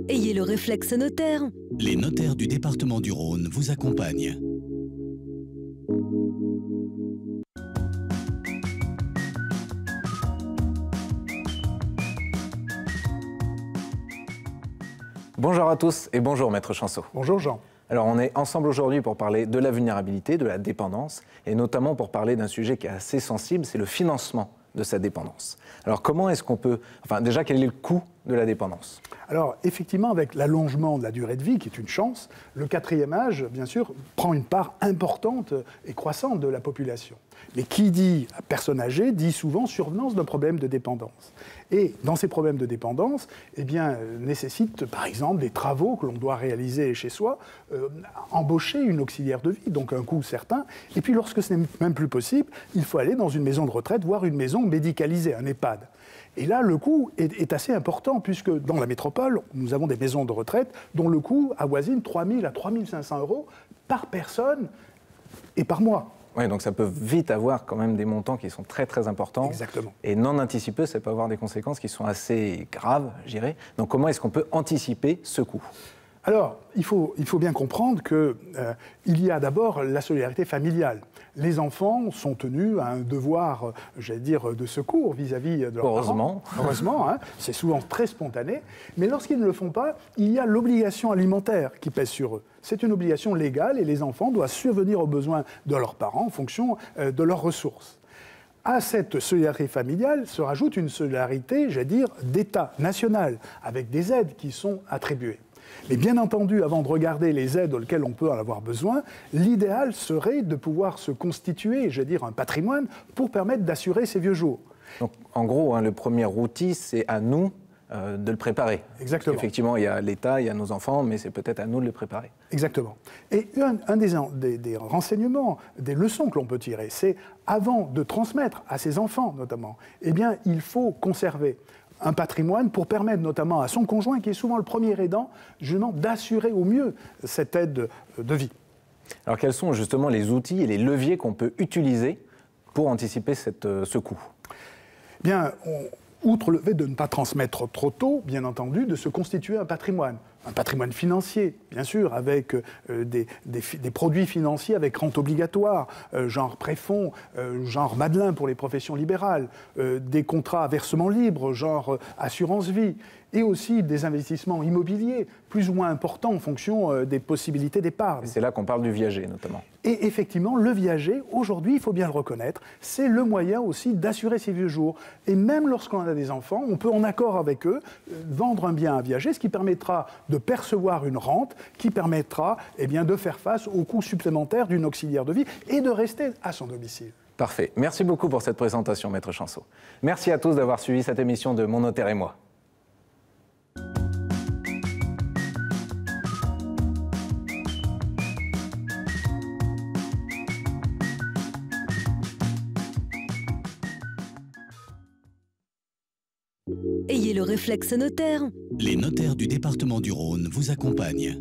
Ayez le réflexe notaire. Les notaires du département du Rhône vous accompagnent. Bonjour à tous et bonjour Maître Chanceau. Bonjour Jean. Alors on est ensemble aujourd'hui pour parler de la vulnérabilité, de la dépendance et notamment pour parler d'un sujet qui est assez sensible, c'est le financement de sa dépendance. Alors comment est-ce qu'on peut... Enfin déjà, quel est le coût de la dépendance ? Alors effectivement, avec l'allongement de la durée de vie, qui est une chance, le quatrième âge, bien sûr, prend une part importante et croissante de la population. Mais qui dit personne âgée dit souvent survenance d'un problème de dépendance. Et dans ces problèmes de dépendance, eh bien, nécessite par exemple des travaux que l'on doit réaliser chez soi, embaucher une auxiliaire de vie, donc un coût certain. Et puis lorsque ce n'est même plus possible, il faut aller dans une maison de retraite, voire une maison médicalisée, un EHPAD. Et là, le coût est assez important, puisque dans la métropole, nous avons des maisons de retraite dont le coût avoisine 3 000 à 3 500 euros par personne et par mois. Oui, donc ça peut vite avoir quand même des montants qui sont très très importants. Exactement. Et non anticipés, ça peut avoir des conséquences qui sont assez graves, je dirais. Donc comment est-ce qu'on peut anticiper ce coût ? Alors, il faut bien comprendre qu'il y a d'abord la solidarité familiale. Les enfants sont tenus à un devoir, j'allais dire, de secours vis-à-vis de leurs Heureusement. parents. Heureusement, hein, c'est souvent très spontané. Mais lorsqu'ils ne le font pas, il y a l'obligation alimentaire qui pèse sur eux. C'est une obligation légale et les enfants doivent subvenir aux besoins de leurs parents en fonction de leurs ressources. À cette solidarité familiale se rajoute une solidarité, j'allais dire, d'État national, avec des aides qui sont attribuées. Mais bien entendu, avant de regarder les aides auxquelles on peut en avoir besoin, l'idéal serait de pouvoir se constituer, j'allais dire, un patrimoine pour permettre d'assurer ces vieux jours. Donc en gros, hein, le premier outil, c'est à nous de le préparer. Exactement. Effectivement, il y a l'État, il y a nos enfants, mais c'est peut-être à nous de le préparer. Exactement. Et un des renseignements, des leçons que l'on peut tirer, c'est avant de transmettre à ses enfants, notamment, eh bien, il faut conserver un patrimoine pour permettre notamment à son conjoint, qui est souvent le premier aidant, justement d'assurer au mieux cette aide de vie. Alors quels sont justement les outils et les leviers qu'on peut utiliser pour anticiper ce coût ? Bien, outre le fait de ne pas transmettre trop tôt, bien entendu, de se constituer un patrimoine financier, bien sûr, avec des produits financiers avec rente obligatoire, genre prêt-fonds, genre Madelin pour les professions libérales, des contrats à versement libre, genre assurance vie, et aussi des investissements immobiliers plus ou moins importants en fonction des possibilités d'épargne. C'est là qu'on parle du viager, notamment. Et effectivement, le viager, aujourd'hui, il faut bien le reconnaître, c'est le moyen aussi d'assurer ses vieux jours. Et même lorsqu'on a des enfants, on peut, en accord avec eux, vendre un bien à viager, ce qui permettra de percevoir une rente qui permettra de faire face aux coûts supplémentaires d'une auxiliaire de vie et de rester à son domicile. Parfait. Merci beaucoup pour cette présentation, Maître Chanceau. Merci à tous d'avoir suivi cette émission de Mon Notaire et moi. Ayez le réflexe notaire. Les notaires du département du Rhône vous accompagnent.